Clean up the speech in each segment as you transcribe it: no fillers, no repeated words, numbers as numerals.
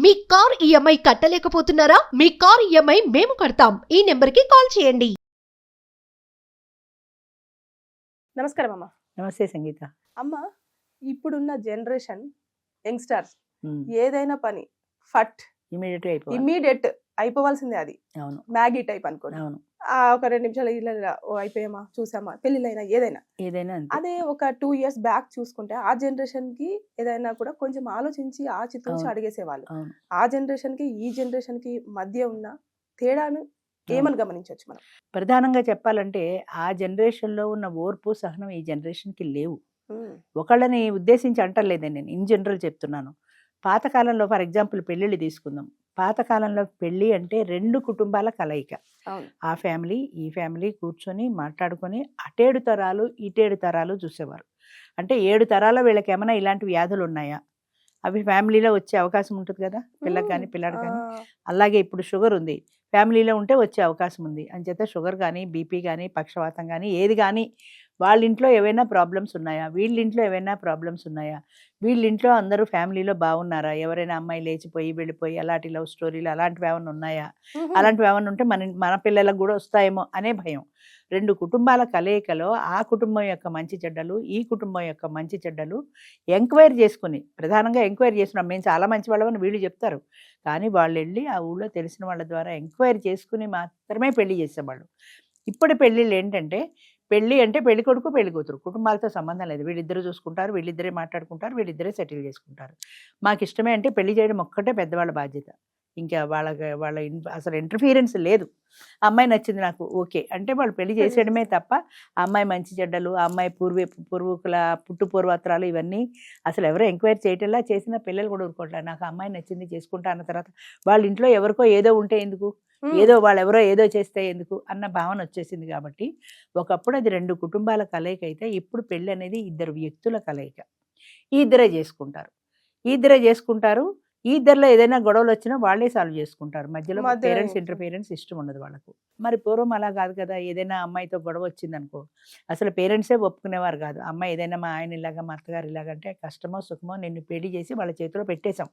మీ car EMI కట్టలేకపోతున్నారా? మీ car EMI మేము కడతాం. ఈ నెంబర్కి కాల్ చేయండి. నమస్కారం అమ్మ. నమస్తే సంగీత. అమ్మ, ఇప్పుడున్న జనరేషన్ యంగ్స్టర్స్ ఉమ్, ఏదైనా పని ఫట్ immediate గా అయిపోవాలి. ఇమ్మీడియట్ అయిపోవాల్సిందే. అది అవును మ్యాగీ టైప్ అనుకోండి. అవును ఒక 2 నిమిషాలు ఇలా అయిపోయామా, చూసామా, పెళ్ళిళ్ళైనా ఏదైనా. ఏదైనా అంతే. అదే ఒక 2 years బ్యాక్ చూసుకుంటే ఆ జనరేషన్ కి ఏదైనా కూడా కొంచెం ఆలోచించి ఆచితూచి అవును. అడిగేసేవాళ్ళు. అవును ఆ జనరేషన్ కి ఈ జనరేషన్ కి మధ్య ఉన్న తేడాను ఏమని గమనించవచ్చు మనం? ప్రధానంగా చెప్పాలంటే ఆ జనరేషన్ లో ఉన్న ఓర్పు సహనం ఈ జనరేషన్ కి లేవు. ఉమ్, ఒకళ్ళని ఉద్దేశించి అంటలేదండి, నేను ఇన్ జనరల్ చెప్తున్నాను. పాతకాలంలో ఫర్ ఎగ్జాంపుల్ పెళ్ళిళ్ళు తీసుకుందాం. పాతకాలంలో పెళ్ళి అంటే 2 కుటుంబాల కలయిక. అవును. ఆ ఫ్యామిలీ ఈ ఫ్యామిలీ కూర్చొని మాట్లాడుకొని అటేడు తరాలు ఇటేడు తరాలు చూసేవారు. అంటే 7 తరాల వీళ్ళకి ఏమైనా ఇలాంటి వ్యాధులు ఉన్నాయా, అవి ఫ్యామిలీలో వచ్చే అవకాశం ఉంటుంది కదా, పిల్లకి కానీ పిల్లాడు కానీ. అలాగే ఇప్పుడు షుగర్ ఉంది, ఫ్యామిలీలో ఉంటే వచ్చే అవకాశం ఉంది. అంచేత షుగర్ కానీ బీపీ కానీ పక్షవాతం కానీ ఏది కానీ వాళ్ళ ఇంట్లో ఏవైనా ప్రాబ్లమ్స్ ఉన్నాయా, వీళ్ళ ఇంట్లో ఏవైనా ప్రాబ్లమ్స్ ఉన్నాయా, వీళ్ళ ఇంట్లో అందరూ ఫ్యామిలీలో బాగున్నారా, ఎవరైనా అమ్మాయి లేచిపోయి వెళ్ళిపోయి అలాంటి లవ్ స్టోరీలు అలాంటివి ఏమైనా ఉన్నాయా, అలాంటివి ఏమైనా ఉంటే మన పిల్లలకు కూడా వస్తాయేమో అనే భయం. 2 కుటుంబాల కలయికలో ఆ కుటుంబం యొక్క మంచి చెడ్డలు ఈ కుటుంబం యొక్క మంచి చెడ్డలు ఎంక్వైరీ చేసుకుని, ప్రధానంగా ఎంక్వైరీ చేసుకున్నాం మేము చాలా మంచి వాళ్ళమని వీళ్ళు చెప్తారు, కానీ వాళ్ళు వెళ్ళి ఆ ఊళ్ళో తెలిసిన వాళ్ళ ద్వారా ఎంక్వైరీ చేసుకుని మాత్రమే పెళ్లి చేసేవాళ్ళు. ఇప్పుడు పెళ్ళిళ్ళు ఏంటంటే పెళ్ళి అంటే పెళ్లి కొడుకు పెళ్లి కూతురు, కుటుంబాలతో సంబంధం లేదు, వీళ్ళిద్దరూ చూసుకుంటారు, వీళ్ళిద్దరే మాట్లాడుకుంటారు, వీళ్ళిద్దరే సెటిల్ చేసుకుంటారు. మాకు ఇష్టమే అంటే పెళ్లి చేయడం ఒక్కటే పెద్దవాళ్ళ బాధ్యత. ఇంకా వాళ్ళ అసలు ఇంటర్ఫీరెన్స్ లేదు. అమ్మాయి నచ్చింది నాకు ఓకే అంటే వాళ్ళు పెళ్లి చేసేయడమే తప్ప ఆ అమ్మాయి మంచి చెడ్డలు, ఆ అమ్మాయి పూర్వీకుల పుట్టు పూర్వత్రాలు ఇవన్నీ అసలు ఎవరో ఎంక్వైరీ చేయటంలా, చేసిన పిల్లలు కూడా ఊరుకోవట్లేదు. నాకు అమ్మాయి నచ్చింది చేసుకుంటా అన్న తర్వాత వాళ్ళ ఇంట్లో ఎవరికో ఏదో ఉంటే ఎందుకు, ఏదో వాళ్ళెవరో ఏదో చేస్తే ఎందుకు అన్న భావన వచ్చేసింది. కాబట్టి ఒకప్పుడు అది 2 కుటుంబాల కలయిక అయితే ఇప్పుడు పెళ్ళి అనేది 2 వ్యక్తుల కలయిక. ఈ ఇద్దరే చేసుకుంటారు. ఈ ఇద్దరిలో ఏదైనా గొడవలు వచ్చినా వాళ్ళే సాల్వ్ చేసుకుంటారు. మధ్యలో పేరెంట్స్ ఇంటర్ఫీరెన్స్ ఇష్టం ఉండదు వాళ్ళకు. మరి పూర్వం అలా కాదు కదా, ఏదైనా అమ్మాయితో గొడవ వచ్చిందనుకో అసలు పేరెంట్సే ఒప్పుకునేవారు కాదు. అమ్మాయి ఏదైనా మా ఆయన ఇలాగా మా అత్తగారు ఇలాగంటే కష్టమో సుఖమో నిన్ను పెళ్లి చేసి వాళ్ళ చేతిలో పెట్టేశాం,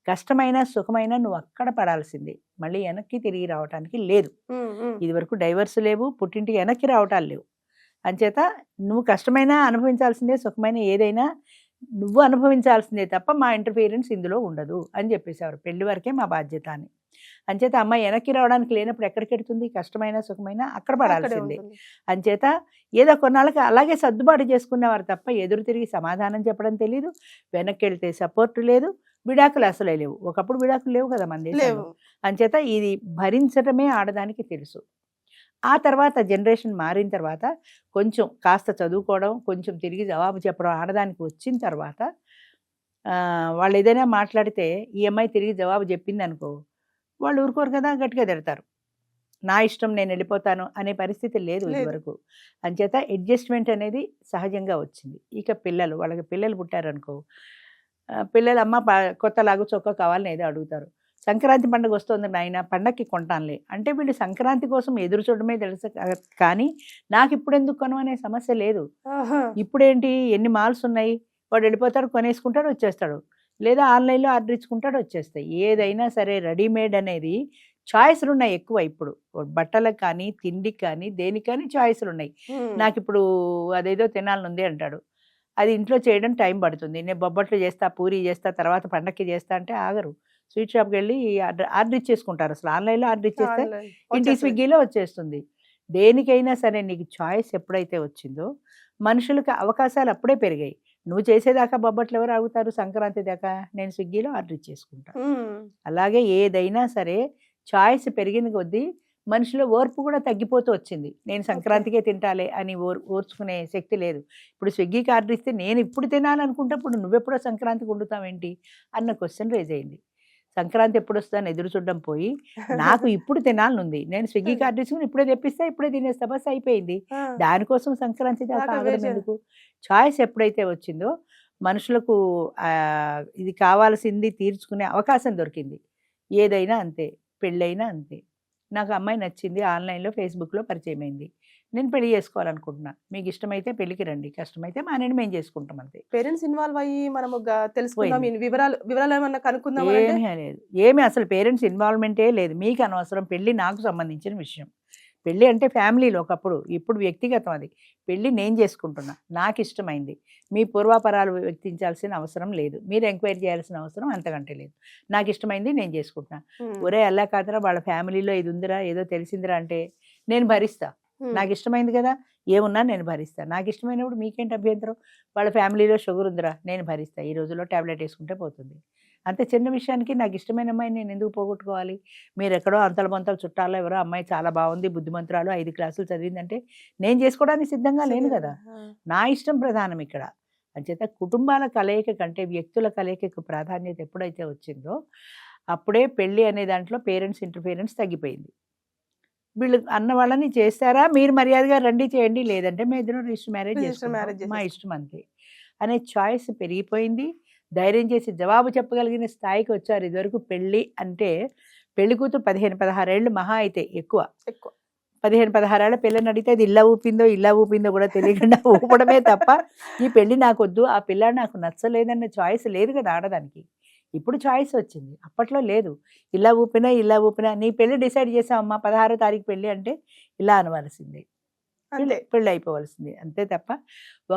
కష్టమైనా సుఖమైనా నువ్వు అక్కడ పడాల్సిందే, మళ్ళీ వెనక్కి తిరిగి రావడానికి లేదు. ఇది వరకు డైవర్స్ లేవు, పుట్టింటికి వెనక్కి రావటాలు లేవు. అంచేత నువ్వు కష్టమైనా అనుభవించాల్సిందే, సుఖమైన ఏదైనా నువ్వు అనుభవించాల్సిందే తప్ప మా ఇంటర్ఫీరెన్స్ ఇందులో ఉండదు అని చెప్పేసేవారు. పెళ్లి వరకే మా బాధ్యత అని. అంచేత అమ్మాయి వెనక్కి రావడానికి లేనప్పుడు ఎక్కడికి వెళ్తుంది, కష్టమైనా సుఖమైనా అక్కడ పడాల్సిందే. అంచేత ఏదో కొన్నాళ్ళకి అలాగే సర్దుబాటు చేసుకునేవారు తప్ప ఎదురు తిరిగి సమాధానం చెప్పడం తెలియదు, వెనక్కి వెళ్తే సపోర్ట్ లేదు, విడాకులు అసలే లేవు. ఒకప్పుడు విడాకులు లేవు కదా మన దేశంలో. అంచేత ఇది భరించడమే ఆడదానికి తెలుసు. ఆ తర్వాత జనరేషన్ మారిన తర్వాత కొంచెం కాస్త చదువుకోవడం, కొంచెం తిరిగి జవాబు చెప్పడం ఆడదానికి వచ్చిన తర్వాత వాళ్ళు ఏదైనా మాట్లాడితే ఈ అమ్మాయి తిరిగి జవాబు చెప్పింది అనుకో వాళ్ళు ఊరుకోరు కదా, గట్టిగా తిడతారు. నా ఇష్టం నేను వెళ్ళిపోతాను అనే పరిస్థితి లేదు ఇదివరకు. అంచేత అడ్జస్ట్మెంట్ అనేది సహజంగా వచ్చింది. ఇక వాళ్ళకి పిల్లలు పుట్టారనుకో, పిల్లలు అమ్మ కొత్త లాగు చొక్కా కావాలని ఏదో అడుగుతారు. సంక్రాంతి పండుగ వస్తుంది నాయన, పండగకి కొంటానులే అంటే వీళ్ళు సంక్రాంతి కోసం ఎదురు చూడడమే తెలుసు. కానీ నాకు ఇప్పుడు ఎందుకు కొను అనే సమస్య లేదు. ఇప్పుడేంటి ఎన్ని మాల్స్ ఉన్నాయి, వాడు వెళ్ళిపోతాడు, కొనేసుకుంటాడు, వచ్చేస్తాడు, లేదా ఆన్లైన్లో ఆర్డర్ ఇచ్చుకుంటాడు, వచ్చేస్తాయి. ఏదైనా సరే రెడీమేడ్ అనేది చాయిస్లు ఉన్నాయి ఎక్కువ. ఇప్పుడు బట్టలకు కానీ తిండికి కానీ దేనికి కానీ చాయిస్లు ఉన్నాయి. నాకు ఇప్పుడు అదేదో తినాలనుంది అంటాడు, అది ఇంట్లో చేయడం టైం పడుతుంది, నేను బొబ్బట్లు చేస్తా, పూరీ చేస్తా, తర్వాత పండక్కి చేస్తా అంటే ఆగరు. స్వీట్ షాప్కి వెళ్ళి ఆర్డర్ ఇచ్చేసుకుంటారు. అసలు ఆన్లైన్లో ఆర్డర్ ఇచ్చేస్తే ఇంటి స్విగ్గీలో వచ్చేస్తుంది. దేనికైనా సరే నీకు చాయిస్ ఎప్పుడైతే వచ్చిందో మనుషులకు అవకాశాలు అప్పుడే పెరిగాయి. నువ్వు చేసేదాకా బొబ్బట్లు ఎవరు ఆగుతారు, సంక్రాంతి దాకా నేను స్విగ్గీలో ఆర్డర్ ఇచ్చేసుకుంటా. అలాగే ఏదైనా సరే చాయిస్ పెరిగిన కొద్దీ మనుషుల ఓర్పు కూడా తగ్గిపోతూ వచ్చింది. నేను సంక్రాంతికే తింటాలే అని ఓర్చుకునే శక్తి లేదు. ఇప్పుడు స్విగ్గీకి ఆర్డర్ ఇస్తే నేను ఇప్పుడు తినాలనుకుంటే ఇప్పుడు నువ్వెప్పుడో సంక్రాంతికి వండుతావేంటి అన్న క్వశ్చన్ రేజ్ అయింది. సంక్రాంతి ఎప్పుడు వస్తుందని ఎదురు చూడడం పోయి నాకు ఇప్పుడు తినాలనుంది, నేను స్విగ్గీ కార్డు తీసుకుని ఇప్పుడే తెప్పిస్తా, ఇప్పుడే తినేస్తా, బస్ అయిపోయింది. దానికోసం సంక్రాంతి దాకా ఆగడం ఎందుకు? చాయిస్ ఎప్పుడైతే వచ్చిందో మనుషులకు ఇది కావాల్సింది తీర్చుకునే అవకాశం దొరికింది. ఏదైనా అంతే, పెళ్ళైనా అంతే. నాకు అమ్మాయి నచ్చింది, ఆన్లైన్లో ఫేస్బుక్లో పరిచయం అయింది, నేను పెళ్లి చేసుకోవాలనుకుంటున్నా, మీకు ఇష్టమైతే పెళ్లికి రండి, కష్టమైతే మానేయండి, మేము చేసుకుంటాం అంతే. పేరెంట్స్ ఇన్వాల్వ్ అయ్యి మనము తెలుసుకుందాం, ఈ వివరాలు ఏమన్నా కనుక్కుందాం అంటే ఏమీ లేదు, ఏమి అసలు పేరెంట్స్ ఇన్వాల్వ్మెంటే లేదు. మీకు అనవసరం, పెళ్లి నాకు సంబంధించిన విషయం. పెళ్ళి అంటే ఫ్యామిలీలో ఒకప్పుడు, ఇప్పుడు వ్యక్తిగతం. అది పెళ్ళి నేను చేసుకుంటున్నా, నాకు ఇష్టమైంది. మీ పూర్వాపరాలు వ్యక్తించాల్సిన అవసరం లేదు, మీరు ఎంక్వైరీ చేయాల్సిన అవసరం అంతకంటే లేదు. నాకు ఇష్టమైంది నేను చేసుకుంటున్నా. ఒరే అలా కాదురా, వాళ్ళ ఫ్యామిలీలో ఇది ఉందిరా, ఏదో తెలిసిందిరా అంటే నేను భరిస్తా. నాకు ఇష్టమైంది కదా, ఏమున్నా నేను భరిస్తా. నాకు ఇష్టమైనప్పుడు మీకేంటి అభ్యంతరం? వాళ్ళ ఫ్యామిలీలో షుగర్ ఉందిరా, నేను భరిస్తా, ఈ రోజుల్లో ట్యాబ్లెట్ వేసుకుంటే పోతుంది. అంత చిన్న విషయానికి నాకు ఇష్టమైన అమ్మాయిని నేను ఎందుకు పోగొట్టుకోవాలి? మీరు ఎక్కడో అంతల బొంతల చుట్టాల్లో ఎవరో అమ్మాయి చాలా బాగుంది, బుద్ధిమంతురాలు, 5 క్లాసులు చదివిందంటే నేను చేసుకోవడానికి సిద్ధంగా లేను కదా. నా ఇష్టం ప్రధానం ఇక్కడ. అంచేత కుటుంబాల కలయిక కంటే వ్యక్తుల కలయికకు ప్రాధాన్యత ఎప్పుడైతే వచ్చిందో అప్పుడే పెళ్ళి అనే దాంట్లో పేరెంట్స్ ఇంటర్ఫిరెన్స్ తగ్గిపోయింది. వీళ్ళు అన్న వాళ్ళని చేస్తారా, మీరు మర్యాదగా రండి చేయండి, లేదంటే మేము ఇద్దరం రిజిస్టర్ మ్యారేజ్ చేసుకుంటాం, మా ఇష్టం అంతే అనే చాయిస్ పెరిగిపోయింది. ధైర్యం చేసి జవాబు చెప్పగలిగిన స్థాయికి వచ్చారు. ఇదివరకు పెళ్ళి అంటే పెళ్లి కూతురు 15-16 ఏళ్ళు మహా అయితే, ఎక్కువ 15-16 ఏళ్ళ పిల్లని అడిగితే అది ఇలా ఊపిందో కూడా తెలియకుండా ఊపడమే తప్ప ఈ పెళ్ళి నాకు వద్దు, ఆ పిల్ల నాకు నచ్చలేదన్న చాయిస్ లేదు కదా ఆడదానికి. ఇప్పుడు చాయిస్ వచ్చింది, అప్పట్లో లేదు. ఇలా ఊపినా నీ పెళ్ళి డిసైడ్ చేసావమ్మా, 16వ తారీఖు పెళ్ళి అంటే ఇలా అనవలసింది, పెళ్ళి అయిపోవలసింది అంతే తప్ప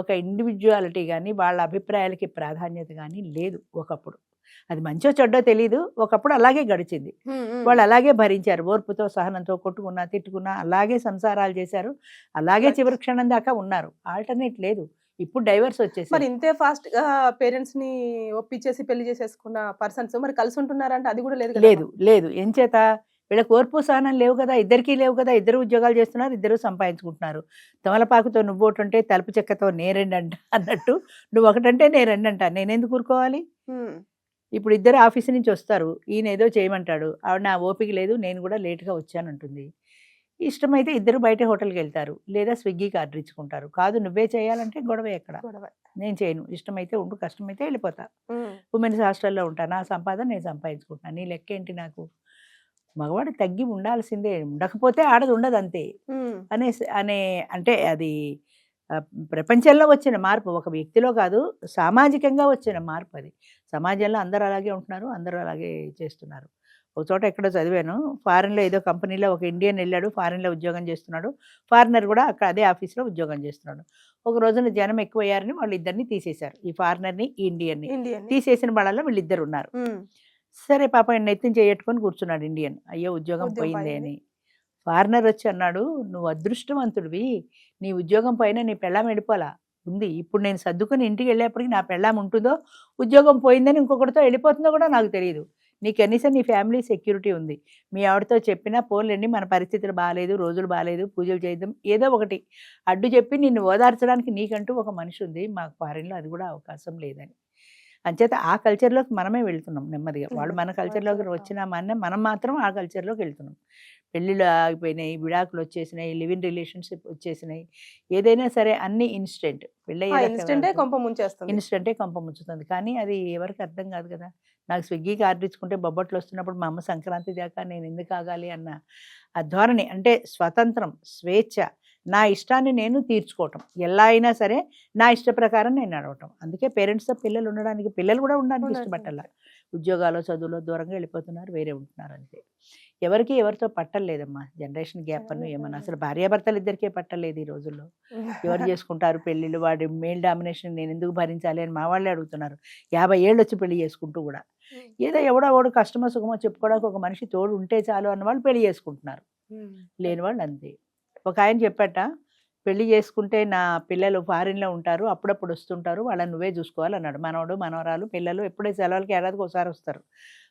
ఒక ఇండివిజువాలిటీ కానీ వాళ్ళ అభిప్రాయాలకి ప్రాధాన్యత కానీ లేదు ఒకప్పుడు. అది మంచో చెడ్డో తెలీదు, ఒకప్పుడు అలాగే గడిచింది. వాళ్ళు అలాగే భరించారు, ఓర్పుతో సహనంతో, కొట్టుకున్నా తిట్టుకున్నా అలాగే సంసారాలు చేశారు, అలాగే చివరి క్షణం దాకా ఉన్నారు. ఆల్టర్నేట్ లేదు. ఇప్పుడు డైవర్స్ వచ్చేసి మరి ఇంతే ఫాస్ట్ గా పేరెంట్స్ ని ఒప్పించేసి పెళ్లి చేసేసుకున్న పర్సన్స్ మరి కలిసి ఉంటున్నారంటే అది కూడా లేదు. లేదు ఎంచేత వీళ్ళకి ఓర్పు సహనం లేవు కదా, ఇద్దరికీ లేవు కదా. ఇద్దరు ఉద్యోగాలు చేస్తున్నారు, ఇద్దరు సంపాదించుకుంటున్నారు. తమలపాకుతో నువ్వు ఒకటంటే తలుపు చెక్కతో నేరెండంట అన్నట్టు, నువ్వు ఒకటంటే నేరెండంట, నేనెందుకు ఊరుకోవాలి? ఇప్పుడు ఇద్దరు ఆఫీస్ నుంచి వస్తారు, ఈయన ఏదో చేయమంటాడు, ఆవిడ నా ఓపిక లేదు, నేను కూడా లేట్గా వచ్చానంటుంది. ఇష్టమైతే ఇద్దరు బయట హోటల్కి వెళ్తారు, లేదా స్విగ్గీకి ఆర్డర్ ఇచ్చుకుంటారు. కాదు నువ్వే చేయాలంటే గొడవ ఎక్కడ? నేను చేయను, ఇష్టమైతే ఉండు, కష్టమైతే వెళ్ళిపోతా. ఉమెన్స్ హాస్టల్లో ఉంటాను, నా సంపాదన నేను సంపాదించుకుంటున్నాను, నీ లెక్క ఏంటి? నాకు మగవాడు తగ్గి ఉండాల్సిందే, ఉండకపోతే ఆడది ఉండదు అంతే అనే అంటే అది ప్రపంచంలో వచ్చిన మార్పు, ఒక వ్యక్తిలో కాదు సామాజికంగా వచ్చిన మార్పు. అది సమాజంలో అందరూ అలాగే ఉంటున్నారు, అందరూ అలాగే చేస్తున్నారు. ఒక చోట ఎక్కడో చదివాను, ఫారిన్లో ఏదో కంపెనీలో ఒక ఇండియన్ వెళ్ళాడు, ఫారిన్లో ఉద్యోగం చేస్తున్నాడు, ఫారినర్ కూడా అక్కడ అదే ఆఫీస్లో ఉద్యోగం చేస్తున్నాడు. ఒక రోజున జనం ఎక్కువయ్యారని వాళ్ళు ఇద్దరిని తీసేశారు, ఈ ఫారినర్ని ఈ ఇండియన్ని. తీసేసిన వాళ్ళలో వీళ్ళిద్దరు ఉన్నారు. సరే పాప నెత్తిని చేయట్టుకొని కూర్చున్నాడు ఇండియన్, అయ్యో ఉద్యోగం పోయింది అని. ఫారినర్ వచ్చి అన్నాడు, నువ్వు అదృష్టవంతుడివి, నీ ఉద్యోగం పైన నీ పెళ్ళాం వెళ్ళిపోలా ఉంది, ఇప్పుడు నేను సర్దుకొని ఇంటికి వెళ్ళేప్పటికి నా పెళ్ళాం ఉంటుందో, ఉద్యోగం పోయిందని ఇంకొకటితో వెళ్ళిపోతుందో కూడా నాకు తెలియదు, నీకు కనీసం నీ ఫ్యామిలీ సెక్యూరిటీ ఉంది. మీ ఆవిడతో చెప్పినా పోలేండి, మన పరిస్థితులు బాగాలేదు, రోజులు బాగాలేదు, పూజలు చేద్దాం, ఏదో ఒకటి అడ్డు చెప్పి నిన్ను ఓదార్చడానికి నీకంటూ ఒక మనిషి ఉంది, మాకు ఫారిన్లో అది కూడా అవకాశం లేదని. అంచేత ఆ కల్చర్లోకి మనమే వెళ్తున్నాం నెమ్మదిగా. వాళ్ళు మన కల్చర్లోకి వచ్చినామన్నా మనం మాత్రం ఆ కల్చర్లోకి వెళ్తున్నాం. పెళ్ళిళ్ళు ఆగిపోయినాయి, విడాకులు వచ్చేసినాయి, లివ్ ఇన్ రిలేషన్షిప్ వచ్చేసినాయి, ఏదైనా సరే అన్ని ఇన్స్టెంట్. ఇన్స్టెంటే కొంప ముంచుతుంది. కానీ అది ఎవరికి అర్థం కాదు కదా. నాకు స్విగ్గీకి ఆర్డర్ ఇచ్చుకుంటే బొబ్బట్లు వస్తున్నప్పుడు మా అమ్మ సంక్రాంతి దాకా నేను ఎందుకు ఆగాలి అన్న ఆ ధోరణి. అంటే స్వతంత్రం, స్వేచ్ఛ, నా ఇష్టాన్ని నేను తీర్చుకోవటం, ఎలా అయినా సరే నా ఇష్ట ప్రకారం నేను నడవటం. అందుకే పేరెంట్స్తో పిల్లలు ఉండడానికి, పిల్లలు కూడా ఉండడానికి ఇష్టపట్టాల. ఉద్యోగాలు చదువులో దూరంగా వెళ్ళిపోతున్నారు, వేరే ఉంటున్నారు అంతే. ఎవరికి ఎవరితో పట్టలేదమ్మా, జనరేషన్ గ్యాప్ అను ఏమన్నా. అసలు భార్యాభర్తలు ఇద్దరికే పట్టలేదు ఈ రోజుల్లో. ఎవరు చేసుకుంటారు పెళ్ళిళ్ళు? వాడి మేల్ డామినేషన్ నేను ఎందుకు భరించాలి అని మా వాళ్ళే అడుగుతున్నారు. 50 ఏళ్ళు వచ్చి పెళ్లి చేసుకుంటూ కూడా ఏదో ఎవడో వాడు కష్టమో సుఖమో చెప్పుకోవడానికి ఒక మనిషి తోడు ఉంటే చాలు అన్న వాళ్ళు పెళ్లి చేసుకుంటున్నారు, లేని వాళ్ళు అంతే. ఒక ఆయన చెప్పట, పెళ్లి చేసుకుంటే నా పిల్లలు ఫారిన్లో ఉంటారు, అప్పుడప్పుడు వస్తుంటారు, వాళ్ళని నువ్వే చూసుకోవాలి అన్నాడు. మనవడు మనవరాలు పిల్లలు ఎప్పుడే సెలవులకి ఏడాదికి ఒకసారి వస్తారు,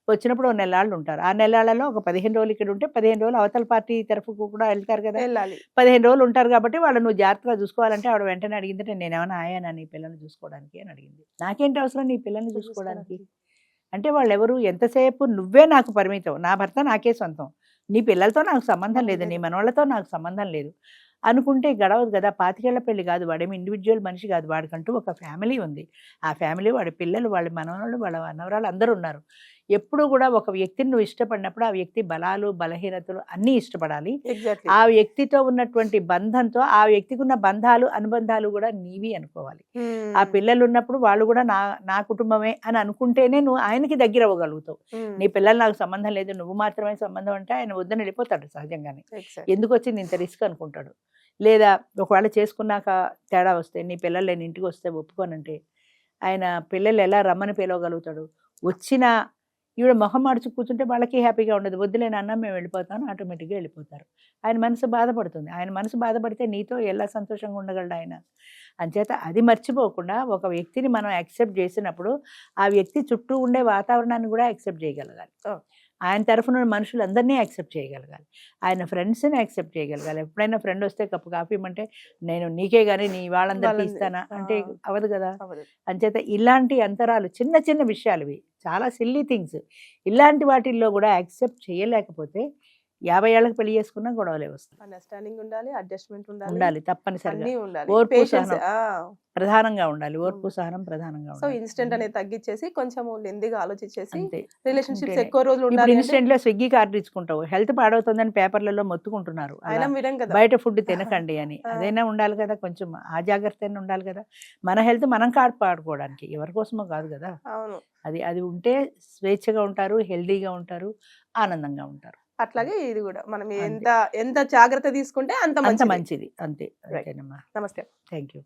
వచ్చినప్పుడు 1 నెలలు ఉంటారు. ఆ నెలలలో ఒక 15 రోజులు ఇక్కడ ఉంటే 15 రోజులు అవతల పార్టీ తరఫుకు కూడా వెళ్తారు కదా, 15 రోజులు ఉంటారు కాబట్టి వాళ్ళు నువ్వు జాగ్రత్తగా చూసుకోవాలంటే ఆవిడ వెంటనే అడిగిందంటే నేనేమైనా ఆయానా నీ పిల్లల్ని చూసుకోవడానికి అని అడిగింది. నాకేంటి అవసరం నీ పిల్లల్ని చూసుకోవడానికి అంటే, వాళ్ళు ఎవరు? ఎంతసేపు నువ్వే నాకు పరిమితం, నా భర్త నాకే సొంతం, నీ పిల్లలతో నాకు సంబంధం లేదు, నీ మనవాళ్ళతో నాకు సంబంధం లేదు అనుకుంటే గడవదు కదా. 25 ఏళ్ల పెళ్లి కాదు, వాడేమి ఇండివిజువల్ మనిషి కాదు, వాడికంటూ ఒక ఫ్యామిలీ ఉంది. ఆ ఫ్యామిలీ, వాడి పిల్లలు, వాళ్ళ మనవరాళ్ళు, వాళ్ళ మనవరాళ్ళు అందరూ ఉన్నారు. ఎప్పుడు కూడా ఒక వ్యక్తిని నువ్వు ఇష్టపడినప్పుడు ఆ వ్యక్తి బలాలు బలహీనతలు అన్నీ ఇష్టపడాలి. ఎగ్జాక్ట్లీ. ఆ వ్యక్తితో ఉన్నటువంటి బంధంతో ఆ వ్యక్తికి ఉన్న బంధాలు అనుబంధాలు కూడా నీవి అనుకోవాలి. ఆ పిల్లలు ఉన్నప్పుడు వాళ్ళు కూడా నా కుటుంబమే అని అనుకుంటేనే నువ్వు ఆయనకి దగ్గర అవ్వగలుగుతావు. నీ పిల్లలు నాకు సంబంధం లేదు, నువ్వు మాత్రమే సంబంధం అంటే ఆయన వద్దని వెళ్ళిపోతాడు సహజంగానే. ఎందుకు వచ్చింది ఇంత రిస్క్ అనుకుంటాడు. లేదా ఒకవేళ చేసుకున్నాక తేడా వస్తే, నీ పిల్లలు నేను ఇంటికి వస్తే ఒప్పుకోనంటే ఆయన పిల్లలు ఎలా రమ్మని పిలవగలుగుతాడు? వచ్చిన ఈవిడ మొహం మార్చి కూర్చుంటే వాళ్ళకి హ్యాపీగా ఉండదు. వద్దులే నాన్న మేము వెళ్ళిపోతాను, ఆటోమేటిక్గా వెళ్ళిపోతారు. ఆయన మనసు బాధపడుతుంది. ఆయన మనసు బాధపడితే నీతో ఎలా సంతోషంగా ఉండగలడు ఆయన? అంచేత అది మర్చిపోకుండా ఒక వ్యక్తిని మనం యాక్సెప్ట్ చేసినప్పుడు ఆ వ్యక్తి చుట్టూ ఉండే వాతావరణాన్ని కూడా యాక్సెప్ట్ చేయగలగాలి. ఆయన తరఫున మనుషులందరినీ యాక్సెప్ట్ చేయగలగాలి. ఆయన ఫ్రెండ్స్ని యాక్సెప్ట్ చేయగలగాలి. ఎప్పుడైనా ఫ్రెండ్ వస్తే కప్పు కాఫీ ఇమ్మంటే నేను నీకే కానీ నీ వాళ్ళందరికీ ఇస్తానా అంటే అవ్వదు కదా. అంచేత ఇలాంటి అంతరాలు చిన్న చిన్న విషయాలు ఇవి, చాలా సిల్లీ థింగ్స్. ఇలాంటి వాటిల్లో కూడా యాక్సెప్ట్ చేయలేకపోతే 50 ఏళ్ళకి పెళ్లి చేసుకున్నా గొడవలే వస్తాయి. అండర్స్టాండింగ్ ఉండాలి, అడ్జస్ట్మెంట్ ఉండాలి తప్పనిసరిగా. అన్నీ ఉండాలి. ఓర్పు Patience, సహనం ప్రధానంగా ఉండాలి. ఓర్పు సహనం ప్రధానంగా సో ఉండాలి. ఇన్స్టెంట్ అనేది తగ్గించేసి కొంచెం లెందిగా ఆలోచించేసి అంతే. రిలేషన్షిప్స్ అంతేనే. ఎక్కువ రోజులు ఇప్పుడు ఉండాలి అంటే ఇన్స్టెంట్ లో స్విగ్గీకి ఆర్డర్ ఇచ్చుకుంటావు, హెల్త్ పాడవుతుందని పేపర్లలో మొత్తుకుంటున్నారు. ఆయన అలా వినం కదా. బయట ఫుడ్ తినకండి అని. అదైనా ఉండాలి కదా, కొంచెం ఆ జాగ్రత్త అయినా ఉండాలి కదా. మన హెల్త్ మనం కాపాడుకోవడానికి, ఎవరి కోసమో కాదు కదా. అవును. అది ఉంటే స్వేచ్ఛగా ఉంటారు, హెల్దీగా ఉంటారు, ఆనందంగా ఉంటారు. అట్లాగే ఇది కూడా మనం అంతే. ఎంత జాగ్రత్త తీసుకుంటే అంత అంత మంచిది. మంచిది. అంతే. Right. అంతేనమ్మా. నమస్తే. Thank you.